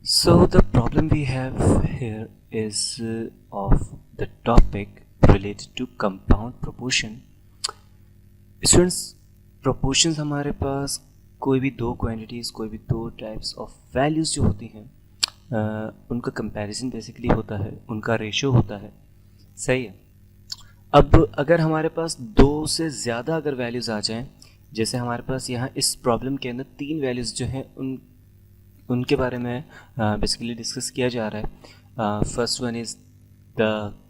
So the problem we have here is of the topic related to compound proportion. Students, proportions हमारे पास कोई भी दो quantities, कोई भी दो टाइप्स ऑफ वैल्यूज़ जो होती हैं उनका कंपैरिजन बेसिकली होता है, उनका रेशियो होता है। सही है। अब अगर हमारे पास दो से ज़्यादा अगर वैल्यूज़ आ जाएं, जैसे हमारे पास यहाँ इस प्रॉब्लम के अंदर तीन वैल्यूज़ जो हैं उनके बारे में बेसिकली डिस्कस किया जा रहा है। First one is the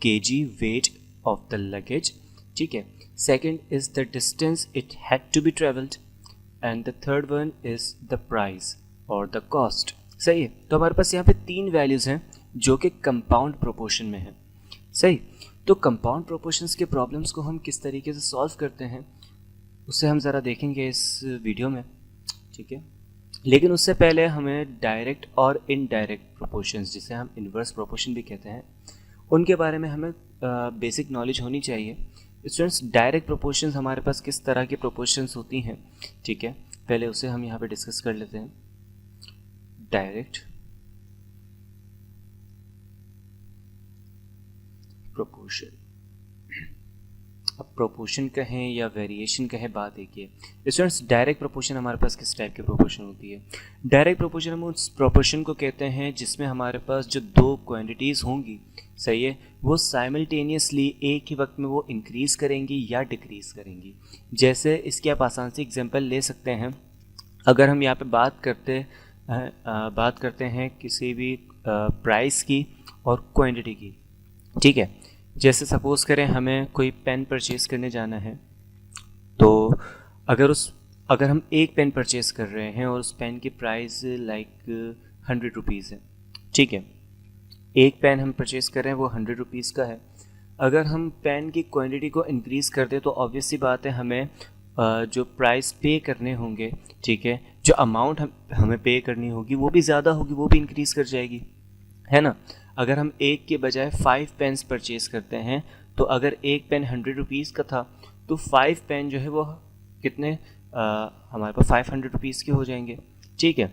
KG weight of the luggage, ठीक है। Second is the distance it had to be travelled and the third one is the price और द कॉस्ट। सही है। तो हमारे पास यहाँ पे तीन वैल्यूज़ हैं जो कि कंपाउंड प्रोपोर्शन में हैं। सही। तो कंपाउंड प्रोपोर्शंस के प्रॉब्लम्स को हम किस तरीके से सॉल्व करते हैं उससे हम ज़रा देखेंगे इस वीडियो में, ठीक है। लेकिन उससे पहले हमें डायरेक्ट और इनडायरेक्ट प्रोपोर्शंस, जिसे हम इन्वर्स प्रोपोर्शन भी कहते हैं, उनके बारे में हमें बेसिक नॉलेज होनी चाहिए। स्टूडेंट्स, डायरेक्ट प्रोपोर्शंस हमारे पास किस तरह की प्रोपोर्शंस होती हैं, ठीक है, पहले उसे हम यहाँ पे डिस्कस कर लेते हैं। डायरेक्ट प्रोपोर्शन, अब प्रोपोर्शन कहें या वेरिएशन कहें, बात एक ही है। स्टूडेंट्स, डायरेक्ट प्रोपोर्शन हमारे पास किस टाइप की प्रोपोर्शन होती है? डायरेक्ट प्रोपोर्शन हम उस प्रोपोर्शन को कहते हैं जिसमें हमारे पास जो दो क्वांटिटीज़ होंगी, सही है, वो साइमल्टेनियसली एक ही वक्त में वो इंक्रीज़ करेंगी या डिक्रीज़ करेंगी। जैसे इसकी आप आसान सी एग्जांपल ले सकते हैं। अगर हम यहाँ पे बात करते हैं किसी भी प्राइस की और क्वांटिटी की, ठीक है। जैसे सपोज़ करें हमें कोई पेन परचेज़ करने जाना है, तो अगर हम एक पेन परचेज़ कर रहे हैं और उस पेन की प्राइस लाइक 100 रुपीज़ है, ठीक है। एक पेन हम परचेज़ कर रहे हैं वो 100 रुपीज़ का है। अगर हम पेन की क्वांटिटी को इंक्रीज़ कर दें तो ऑब्वियस सी बात है हमें जो प्राइस पे करने होंगे, ठीक है, जो अमाउंट हमें पे करनी होगी वो भी ज़्यादा होगी, वो भी इंक्रीज़ कर जाएगी, है ना। अगर हम एक के बजाय 5 पेन्स परचेज़ करते हैं तो अगर एक पेन 100 रुपीज़ का था तो 5 पेन जो है वो कितने हमारे पास 500 रुपीज़ के हो जाएंगे, ठीक है।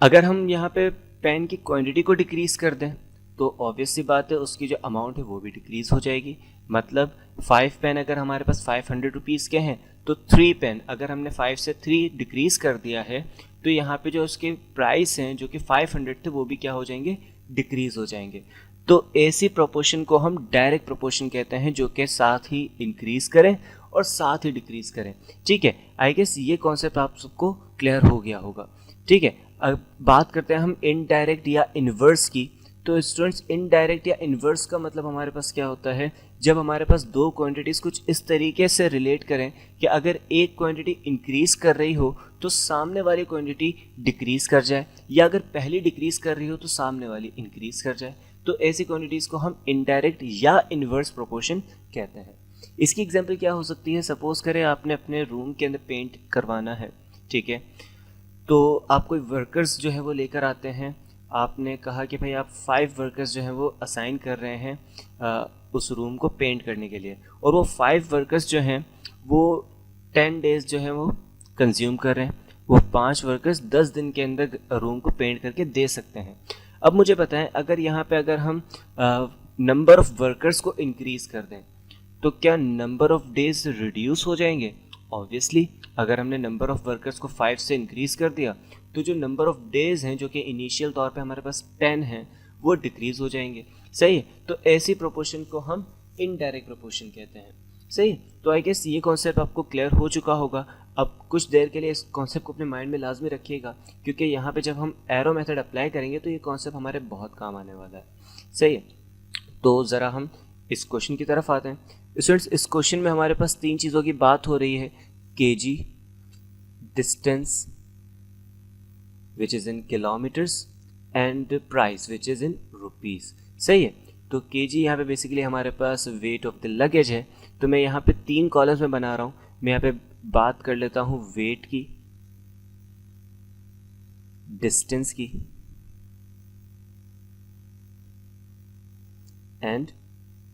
अगर हम यहाँ पे पेन की क्वांटिटी को डिक्रीज़ कर दें तो ऑब्वियस सी बात है उसकी जो अमाउंट है वो भी डिक्रीज़ हो जाएगी। मतलब 5 पेन अगर हमारे पास 500 रुपीज़ के हैं तो 3 पेन अगर हमने 5 से 3 डिक्रीज़ कर दिया है तो यहाँ पे जो उसके प्राइस हैं जो कि 500 थे वो भी क्या हो जाएंगे, डिक्रीज़ हो जाएंगे। तो ऐसी प्रोपोर्शन को हम डायरेक्ट प्रोपोर्शन कहते हैं जो कि साथ ही इंक्रीज़ करें और साथ ही डिक्रीज़ करें, ठीक है। आई गेस ये कॉन्सेप्ट आप सबको क्लियर हो गया होगा, ठीक है। अब बात करते हैं हम इनडायरेक्ट या इन्वर्स की। तो स्टूडेंट्स, इनडायरेक्ट या इन्वर्स का मतलब हमारे पास क्या होता है, जब हमारे पास दो क्वांटिटीज़ कुछ इस तरीके से रिलेट करें कि अगर एक क्वांटिटी इंक्रीज़ कर रही हो तो सामने वाली क्वांटिटी डिक्रीज़ कर जाए, या अगर पहली डिक्रीज़ कर रही हो तो सामने वाली इंक्रीज़ कर जाए, तो ऐसी क्वांटिटीज़ को हम इनडायरेक्ट या इन्वर्स प्रोपोर्शन कहते हैं। इसकी एग्जाम्पल क्या हो सकती है? सपोज़ करें आपने अपने रूम के अंदर पेंट करवाना है, ठीक है। तो आप कोई वर्कर्स जो है वो लेकर आते हैं, आपने कहा कि भाई आप 5 वर्कर्स जो हैं वो असाइन कर रहे हैं उस रूम को पेंट करने के लिए, और वो 5 वर्कर्स जो हैं वो 10 डेज़ जो है वो कंज्यूम कर रहे हैं। वो 5 वर्कर्स 10 दिन के अंदर रूम को पेंट करके दे सकते हैं। अब मुझे बताएं, अगर यहाँ पे अगर हम नंबर ऑफ़ वर्कर्स को इंक्रीज़ कर दें तो क्या नंबर ऑफ़ डेज़ रिड्यूस हो जाएंगे? ऑब्वियसली अगर हमने नंबर ऑफ़ वर्कर्स को 5 से इंक्रीज़ कर दिया तो जो नंबर ऑफ़ डेज़ हैं जो कि इनिशियल तौर पे हमारे पास 10 हैं वो डिक्रीज़ हो जाएंगे, सही है। तो ऐसी प्रोपोर्शन को हम इनडायरेक्ट प्रोपोर्शन कहते हैं, सही। तो आई गेस ये कॉन्सेप्ट आपको क्लियर हो चुका होगा। अब कुछ देर के लिए इस कॉन्सेप्ट को अपने माइंड में लाजमी रखिएगा, क्योंकि यहाँ पे जब हम एरो मेथड अप्लाई करेंगे तो ये कॉन्सेप्ट हमारे बहुत काम आने वाला है, सही है। तो ज़रा हम इस क्वेश्चन की तरफ आते हैं। स्टूडेंट्स, इस क्वेश्चन में हमारे पास तीन चीज़ों की बात हो रही है, KG, distance which is in kilometres and price which is in rupees, सही है। तो केजी यहाँ पे बेसिकली हमारे पास वेट ऑफ द लगेज है। तो मैं यहाँ पे 3 कॉलम्स में बना रहा हूँ। मैं यहाँ पे बात कर लेता हूँ वेट की, डिस्टेंस की एंड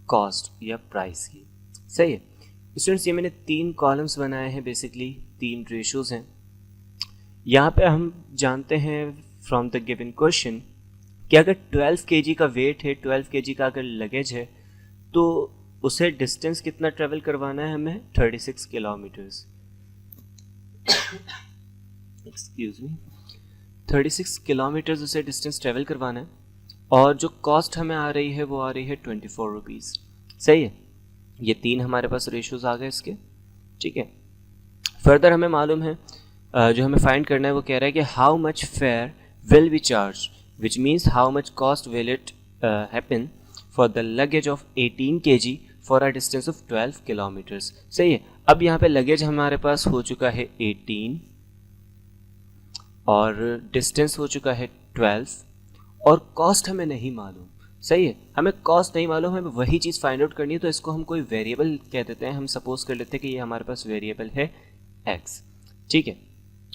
कॉस्ट या प्राइस की, सही है। स्टूडेंट्स, ये मैंने 3 कॉलम्स बनाए हैं, बेसिकली 3 रेशोज़ हैं। यहाँ पे हम जानते हैं फ्रॉम द गिवन क्वेश्चन कि अगर 12 kg का वेट है, 12 kg का अगर लगेज है, तो उसे डिस्टेंस कितना ट्रेवल करवाना है हमें? 36 किलोमीटर्स। एक्सक्यूज मी, 36 किलोमीटर्स उसे डिस्टेंस ट्रेवल करवाना है, और जो कॉस्ट हमें आ रही है वो आ रही है 24 रुपीज़। सही है, ये 3 हमारे पास रेशोज़ आ गए इसके। ठीक है, फर्दर हमें मालूम है, जो हमें फाइंड करना है वो कह रहा है कि how much fair will be charge, which means how much cost will it happen for the luggage of 18 kg for a distance of 12 kilometres. सही है, अब यहाँ पे लगेज हमारे पास हो चुका है 18 और डिस्टेंस हो चुका है 12 और कॉस्ट हमें नहीं मालूम। सही है, हमें कॉस्ट नहीं मालूम, हमें वही चीज़ फाइंड आउट करनी है, तो इसको हम कोई वेरिएबल कह देते हैं। हम सपोज कर लेते हैं कि ये हमारे पास वेरिएबल है x। ठीक है,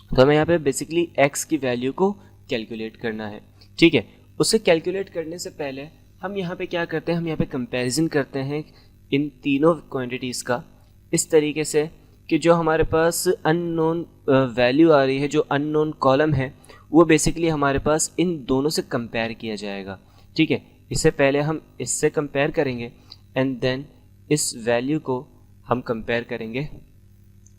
तो हमें यहाँ पे बेसिकली x की वैल्यू को कैलकुलेट करना है। ठीक है, उसे कैलकुलेट करने से पहले हम यहाँ पे क्या करते हैं, हम यहाँ पे कंपैरिजन करते हैं इन तीनों क्वांटिटीज़ का इस तरीके से कि जो हमारे पास अननोन वैल्यू आ रही है, जो अननोन कॉलम है, वो बेसिकली हमारे पास इन दोनों से कंपेयर किया जाएगा। ठीक है, इससे पहले हम इससे कंपेयर करेंगे एंड देन इस वैल्यू को हम कंपेयर करेंगे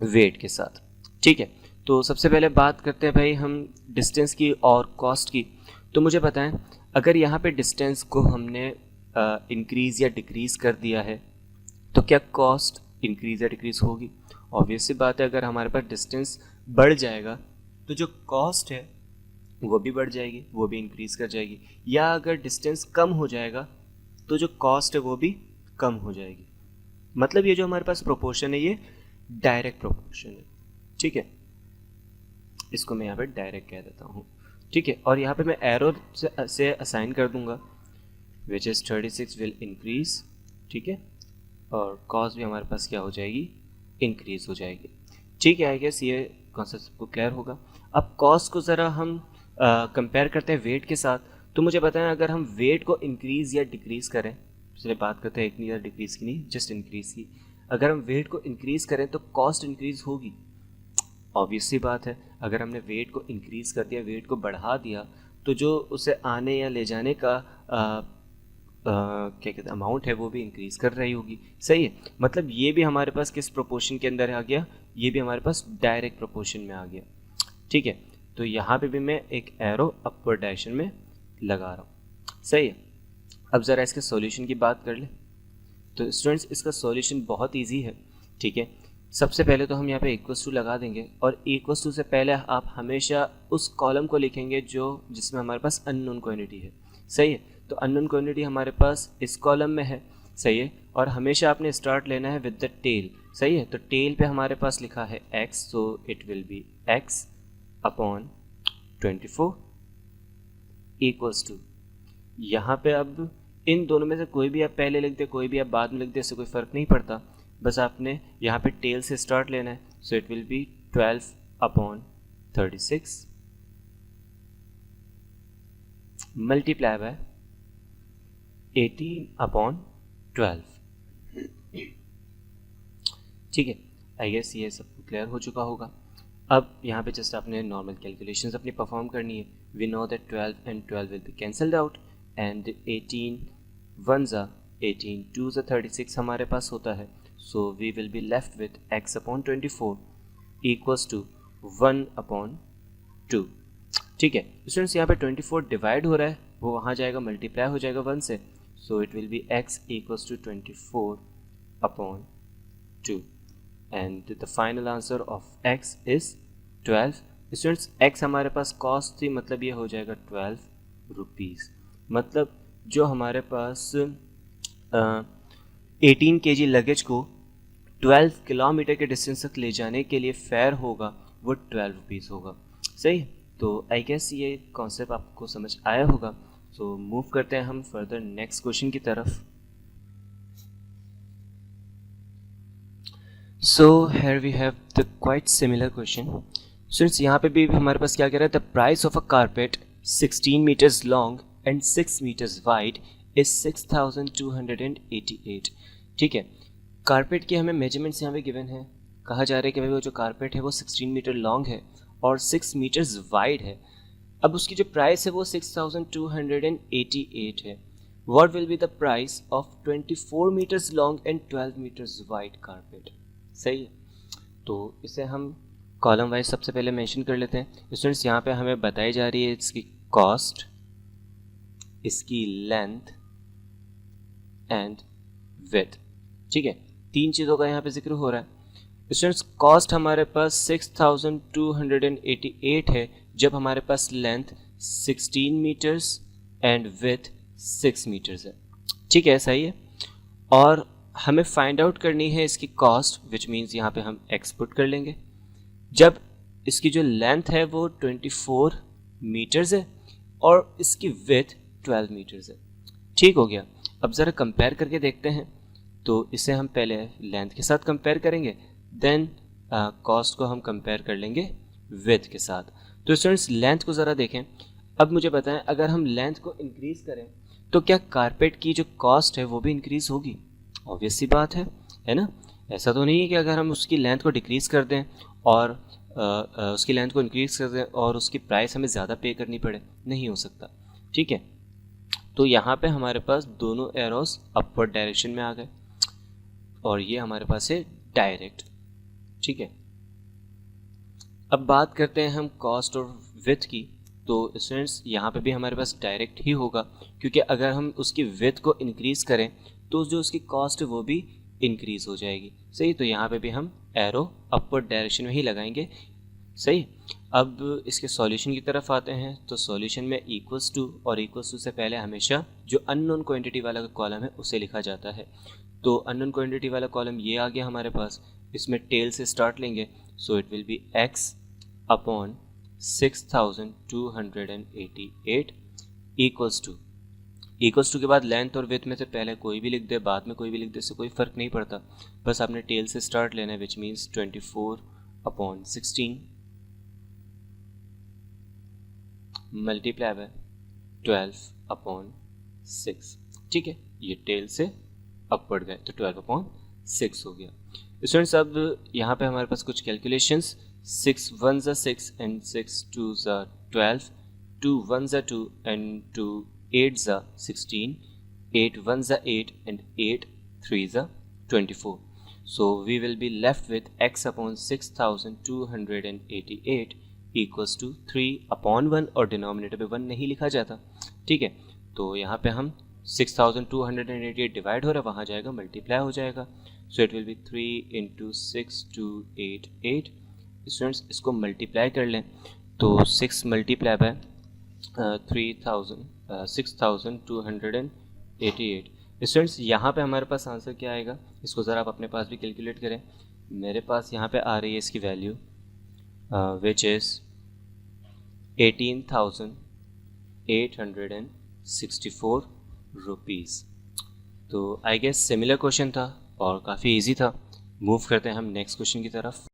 वेट के साथ। ठीक है, तो सबसे पहले बात करते हैं भाई हम डिस्टेंस की और कॉस्ट की। तो मुझे बताएं, अगर यहाँ पे डिस्टेंस को हमने इंक्रीज़ या डिक्रीज़ कर दिया है तो क्या कॉस्ट इंक्रीज़ या डिक्रीज़ होगी? ऑब्वियस सी बात है, अगर हमारे पास डिस्टेंस बढ़ जाएगा तो जो कॉस्ट है वो भी बढ़ जाएगी, वो भी इंक्रीज़ कर जाएगी। या अगर डिस्टेंस कम हो जाएगा तो जो कॉस्ट है वो भी कम हो जाएगी। मतलब ये जो हमारे पास प्रोपोर्शन है ये डायरेक्ट प्रोपोर्शन है। ठीक है, इसको मैं यहाँ पे डायरेक्ट कह देता हूँ। ठीक है, और यहाँ पे मैं एरो से असाइन कर दूंगा विच इज़ 36 विल इंक्रीज। ठीक है, और कॉस्ट भी हमारे पास क्या हो जाएगी? इंक्रीज हो जाएगी। ठीक है, आई गेस ये कॉन्सेप्ट सबको क्लियर होगा। अब कॉस्ट को ज़रा हम कंपेयर करते हैं वेट के साथ। तो मुझे बताएं, अगर हम वेट को इंक्रीज़ या डिक्रीज़ करें, चलिए बात करते हैं इतनी या डिक्रीज़ की नहीं, जस्ट इंक्रीज़ की। अगर हम वेट को इंक्रीज़ करें तो कॉस्ट इंक्रीज़ होगी, ऑब्वियस सी बात है। अगर हमने वेट को इंक्रीज़ कर दिया, वेट को बढ़ा दिया, तो जो उसे आने या ले जाने का क्या कहते हैं अमाउंट है वो भी इंक्रीज़ कर रही होगी। सही है, मतलब ये भी हमारे पास किस प्रोपोर्शन के अंदर आ गया? ये भी हमारे पास डायरेक्ट प्रोपोर्शन में आ गया। ठीक है, तो यहाँ पे भी मैं एक एरो अपवर्ड डायरेक्शन में लगा रहा हूँ। सही है, अब ज़रा इसके सॉल्यूशन की बात कर ले। तो स्टूडेंट्स, इसका सॉल्यूशन बहुत ईजी है। ठीक है, सबसे पहले तो हम यहाँ पे इक्वल्स टू लगा देंगे, और इक्वल्स टू से पहले आप हमेशा उस कॉलम को लिखेंगे जिसमें हमारे पास अननोन क्वांटिटी है। सही है, तो अननोन क्वांटिटी हमारे पास इस कॉलम में है। सही है, और हमेशा आपने स्टार्ट लेना है विद द टेल। सही है, तो टेल पे हमारे पास लिखा है x, so it will be x upon 24 equals to, यहाँ पे अब इन दोनों में से कोई भी आप पहले लिख दे, कोई भी आप बाद में लिख दे, इससे कोई फ़र्क नहीं पड़ता। बस आपने यहाँ पे टेल से स्टार्ट लेना है। सो it will B 12 upon 36 multiply by 18 upon 12। ठीक है, आई गेस ये सब क्लियर हो चुका होगा। अब यहाँ पे जस्ट आपने नॉर्मल कैलकुलेशंस अपनी परफॉर्म करनी है। We know that 12 and 12 will be cancelled out and 18 1 ज़ा 18 2 ज़ा 36 हमारे पास होता है। So we will be left with x upon 24 equals to 1 upon 2। ठीक है, स्टूडेंट्स यहाँ पे 24 डिवाइड हो रहा है, वो वहाँ जाएगा मल्टीप्लाई हो जाएगा 1 से। So it will be x equals to 24 upon 2 and the final answer of x is 12। Students, x हमारे पास कॉस्ट थी, मतलब ये हो जाएगा 12 रुपीज़। मतलब जो हमारे पास 18 kg लगेज को 12 किलोमीटर के डिस्टेंस तक ले जाने के लिए फेयर होगा वो 12 रुपीज़ होगा। सही, तो आई गेस ये कॉन्सेप्ट आपको समझ आया होगा। सो मूव करते हैं हम फर्दर नेक्स्ट क्वेश्चन की तरफ। So here we have the quite similar question. Students, यहाँ पे भी हमारे पास क्या कह रहा है? The price of a carpet 16 metres long and 6 metres wide is 6288। ठीक है, कारपेट की हमें मेजरमेंट्स यहाँ पे गिवन है। कहा जा रहा है कि भाई वो जो कारपेट है वो 16 मीटर लॉन्ग है और 6 मीटर्स वाइड है। अब उसकी जो प्राइस है वो 6288 है। What will be the price of 24 meters long and 12 meters wide carpet? सही है, तो इसे हम कॉलम वाइज सबसे पहले मेंशन कर लेते हैं। स्टूडेंट्स यहाँ पे हमें बताई जा रही है इसकी कॉस्ट, इसकी लेंथ एंड विड्थ। ठीक है, तीन चीज़ों का यहाँ पे जिक्र हो रहा है। स्टूडेंट्स कॉस्ट हमारे पास 6288 है, जब हमारे पास length 16 metres and width 6 metres है। ठीक है, सही है। और हमें फाइंड आउट करनी है इसकी कॉस्ट, विच मीन्स यहाँ पे हम एक्स पुट कर लेंगे। जब इसकी जो लेंथ है वो 24 मीटर्स है और इसकी विड्थ 12 मीटर्स है। ठीक हो गया। अब ज़रा कंपेयर करके देखते हैं, तो इसे हम पहले लेंथ के साथ कंपेयर करेंगे, देन कॉस्ट को हम कंपेयर कर लेंगे विड्थ के साथ। तो स्टूडेंट्स लेंथ को ज़रा देखें। अब मुझे बताएं, अगर हम लेंथ को इंक्रीज़ करें तो क्या कारपेट की जो कॉस्ट है वो भी इंक्रीज़ होगी? ऑब्वियस सी बात है ना। ऐसा तो नहीं है कि अगर हम उसकी लेंथ को डिक्रीज़ कर दें और उसकी लेंथ को इंक्रीज़ कर दें और उसकी प्राइस हमें ज़्यादा पे करनी पड़े, नहीं हो सकता। ठीक है, तो यहाँ पे हमारे पास दोनों एरोस अपवर्ड डायरेक्शन में आ गए और ये हमारे पास है डायरेक्ट। ठीक है, अब बात करते हैं हम कॉस्ट और विड्थ की। तो स्टूडेंट्स यहाँ पे भी हमारे पास डायरेक्ट ही होगा, क्योंकि अगर हम उसकी विड्थ को इंक्रीज़ करें तो जो उसकी कॉस्ट है वो भी इंक्रीज़ हो जाएगी। सही, तो यहाँ पे भी हम एरो अपवर्ड डायरेक्शन में ही लगाएंगे। सही, अब इसके सॉल्यूशन की तरफ आते हैं। तो सॉल्यूशन में इक्वल्स टू और इक्वल्स टू से पहले हमेशा जो अननोन क्वांटिटी वाला कॉलम है उसे लिखा जाता है। तो अननोन क्वांटिटी वाला कॉलम ये आ गया हमारे पास। इसमें टेल से स्टार्ट लेंगे, so it will be x upon 6288 equals to के बाद लेंथ और विड्थ में से पहले कोई भी लिख दे, बाद में कोई भी लिख दे, इससे कोई फ़र्क नहीं पड़ता। बस आपने टेल से स्टार्ट लेना है, which means 24 upon 16 multiply by 12 upon 6। ठीक है, ये टेल से अपवर्ड गए तो 12 अपॉन 6 हो गया। स्टूडेंट्स अब यहाँ पे हमारे पास कुछ कैलकुलेशंस, 6 1 ज़ा 6 एंड 6 2 ज़ा 12, 2 1 ज़ा 2 एंड 2 8 ज़ा 16, 8 1 ज़ा 8 एंड 8 3 ज़ा 24। So we will be left with x upon 6288 equals to 3 upon 1 और डिनोमिनेटर पे 1 नहीं लिखा जाता। ठीक है, तो यहाँ पे हम 6288 डिवाइड हो रहा है, वहाँ जाएगा मल्टीप्लाई हो जाएगा। सो it will B 3 into 6288। Students इसको मल्टीप्लाई कर लें तो 6 मल्टीप्लाई बाय 6288। स्टूडेंट्स यहाँ पे हमारे पास आंसर क्या आएगा, इसको ज़रा आप अपने पास भी कैलकुलेट करें। मेरे पास यहाँ पे आ रही है इसकी वैल्यू विच इज़ 18,864 रुपीज़। तो आई गेस सिमिलर क्वेश्चन था और काफ़ी इजी था। मूव करते हैं हम नेक्स्ट क्वेश्चन की तरफ।